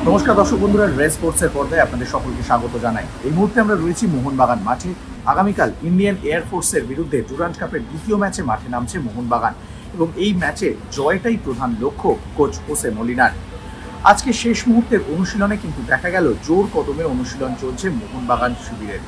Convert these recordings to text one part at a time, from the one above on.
নমস্কার দর্শক বন্ধুরা, রেস স্পোর্টসের পর্দায় আপনাদের সকলকে স্বাগত জানাই। এই মুহূর্তে আমরা রয়েছি মোহনবাগান মাঠে। আগামীকাল ইন্ডিয়ান এয়ারফোর্সের বিরুদ্ধে ডুরান্ড কাপের দ্বিতীয় ম্যাচে মাঠে নামছে মোহনবাগান এবং এই ম্যাচে জয়টাই প্রধান লক্ষ্য কোচ হোসে মলিনার। আজকে শেষ মুহূর্তের অনুশীলনে কিন্তু দেখা গেল জোর কদমে অনুশীলন চলছে মোহনবাগান শিবিরের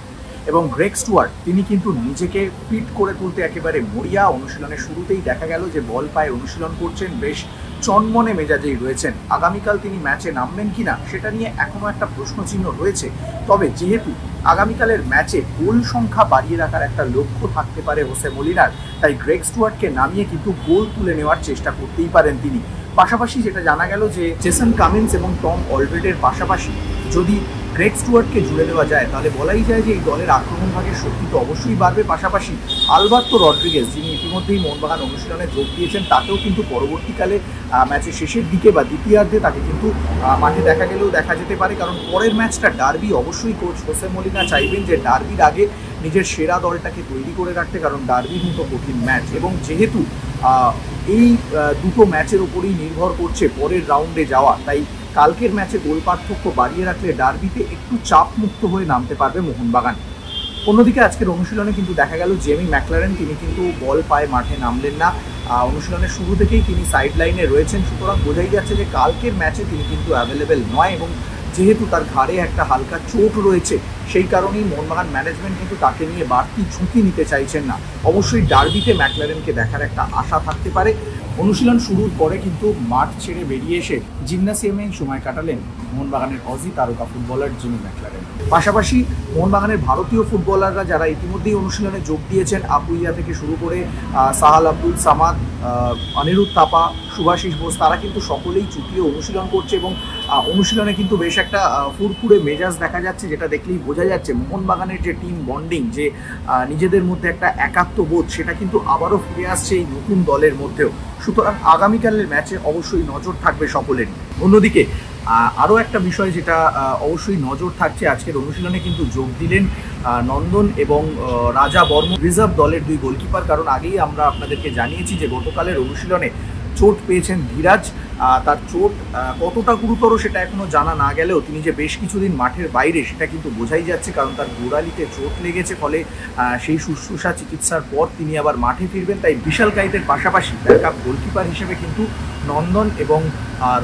এবং গ্রেগ স্টুয়ার্ট তিনি কিন্তু নিজেকে ফিট করে তুলতে একেবারে মরিয়া। অনুশীলনের শুরুতেই দেখা গেল যে বল পায়ে অনুশীলন করছেন, বেশ চনমনে মেজাজেই রয়েছেন। আগামীকাল তিনি ম্যাচে নামবেন কিনা সেটা নিয়ে এখনো একটা প্রশ্নচিহ্ন রয়েছে। তবে যেহেতু আগামীকালের ম্যাচে গোল সংখ্যা বাড়িয়ে রাখার একটা লক্ষ্য থাকতে পারে হোসে মলিনার, তাই গ্রেগ স্টুয়ার্টকে নামিয়ে কিন্তু গোল তুলে নেওয়ার চেষ্টা করতেই পারেন তিনি। পাশাপাশি যেটা জানা গেল যে জেসন কামিন্স এবং টম অলরেডের পাশাপাশি যদি গ্রেগ স্টুয়ার্টকে জুড়ে দেওয়া যায় তাহলে বলাই যায় যে এই দলের আক্রমণ ভাগের শক্তি তো অবশ্যই বাড়বে। পাশাপাশি আলবার্তো রড্রিগেজ যিনি ইতিমধ্যেই মোহনবাগান অনুশীলনে যোগ দিয়েছেন, তাকেও কিন্তু পরবর্তীকালে ম্যাচের শেষের দিকে বা দ্বিতীয়ার্ধে তাকে কিন্তু মাঠে দেখা যেতে পারে। কারণ পরের ম্যাচটা ডার্বি, অবশ্যই কোচ হোসে মলিনা চাইবেন যে ডার্বির আগে নিজের সেরা দলটাকে তৈরি করে রাখতে, কারণ ডার্বি কিন্তু কঠিন ম্যাচ এবং যেহেতু এই দুটো ম্যাচের উপরেই নির্ভর করছে পরের রাউন্ডে যাওয়া, তাই কালকের ম্যাচে গোল পার্থক্য বাড়িয়ে রাখলে ডার্বিতে একটু চাপ মুক্ত হয়ে নামতে পারবে মোহনবাগান। অন্যদিকে আজকের অনুশীলনে কিন্তু দেখা গেল জেমি ম্যাকলারেন তিনি কিন্তু বল পায়ে মাঠে নামলেন না। অনুশীলনের শুরু থেকেই তিনি সাইড লাইনে রয়েছেন, সুতরাং বোঝাই যাচ্ছে যে কালকের ম্যাচে তিনি কিন্তু অ্যাভেলেবেল নয় এবং যেহেতু তার ঘাড়ে একটা হালকা চোট রয়েছে সেই কারণেই মোহনবাগান ম্যানেজমেন্ট কিন্তু তাকে নিয়ে বাড়তি ঝুঁকি নিতে চাইছেন না। অবশ্যই ডার্বিতে ম্যাকলারেনকে দেখার একটা আশা থাকতে পারে। অনুশীলন শুরুর পরে কিন্তু মাঠ ছেড়ে বেরিয়ে এসে জিমনাসিয়ামে সময় কাটালেন মোহনবাগানের অজি তারকা ফুটবলার জিমি ম্যাকলারেন। পাশাপাশি মোহনবাগানের ভারতীয় ফুটবলাররা যারা ইতিমধ্যেই অনুশীলনে যোগ দিয়েছেন, আপুইয়া থেকে শুরু করে সাহাল আব্দুল সামাদ, অনিরুদ্ধ থাপা, শুভাশিস বোস, তারা কিন্তু সকলেই চুটিয়ে অনুশীলন করছে এবং অনুশীলনে কিন্তু বেশ একটা ফুরফুরে মেজাজ দেখা যাচ্ছে, যেটা দেখলেই বোঝা যাচ্ছে মোহনবাগানের যে টিম বন্ডিং, যে নিজেদের মধ্যে একটা একাত্মবোধ, সেটা কিন্তু আবারও ফিরে আসছে এই নতুন দলের মধ্যেও। সুতরাং আগামীকালের ম্যাচে অবশ্যই নজর থাকবে সকলেরই। অন্যদিকে আরও একটা বিষয় যেটা অবশ্যই নজর থাকছে, আজকের অনুশীলনে কিন্তু যোগ দিলেন নন্দন এবং রাজা বর্মন, রিজার্ভ দলের দুই গোলকিপার। কারণ আগেই আমরা আপনাদেরকে জানিয়েছি যে গতকালের অনুশীলনে চোট পেয়েছেন ধীরাজ। তার চোট কতটা গুরুতর সেটা এখনো জানা না গেলেও তিনি যে বেশ কিছুদিন মাঠের বাইরে সেটা কিন্তু বোঝাই যাচ্ছে, কারণ তার গোড়ালিতে চোট লেগেছে, ফলে সেই শুশ্রূষা চিকিৎসার পর তিনি আবার মাঠে ফিরবেন। তাই বিশাল কাইতের পাশাপাশি ব্যাকআপ গোলকিপার হিসেবে কিন্তু নন্দন এবং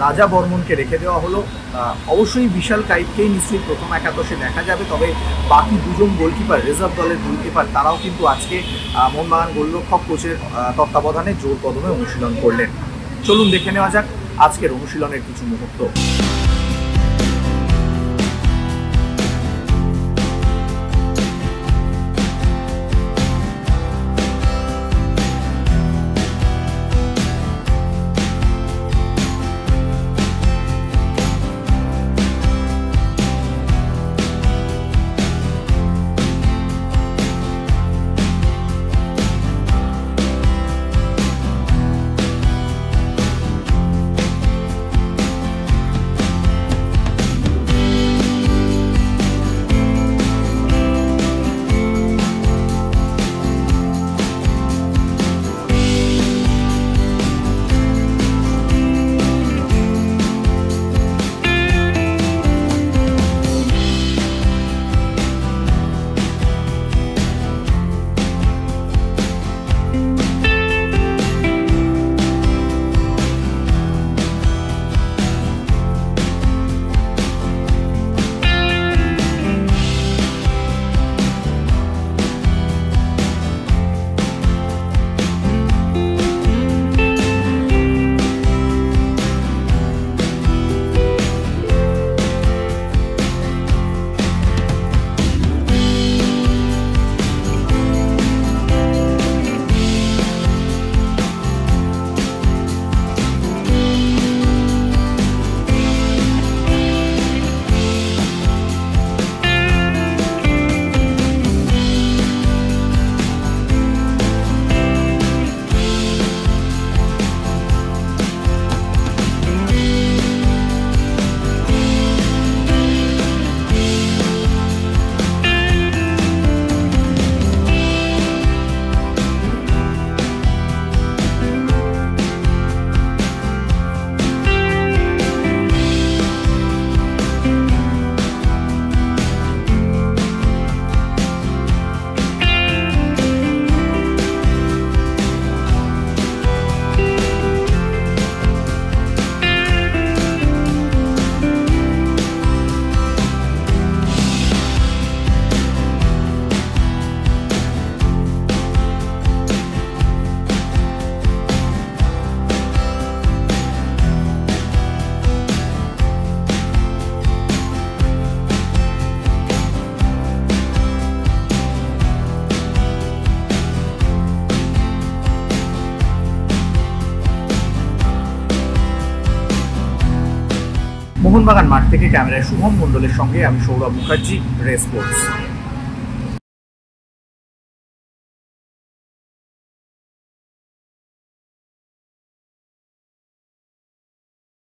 রাজা বর্মনকে রেখে দেওয়া হলো। অবশ্যই বিশাল কাইতকেই নিশ্চয়ই প্রথম একাদশে দেখা যাবে, তবে বাকি দুজন গোলকিপার, রিজার্ভ দলের গোলকিপার, তারাও কিন্তু আজকে মোহনবাগান গোলরক্ষক কোচের তত্ত্বাবধানে জোর কদমে অনুশীলন করলেন। চলুন দেখে নেওয়া যাক আজকের অনুশীলনের কিছু মুহূর্ত। মোহনবাগান মাঠ থেকে ক্যামেরায় শুভম মণ্ডলের সঙ্গে আমি সৌরভ মুখার্জি, রে স্পোর্টস।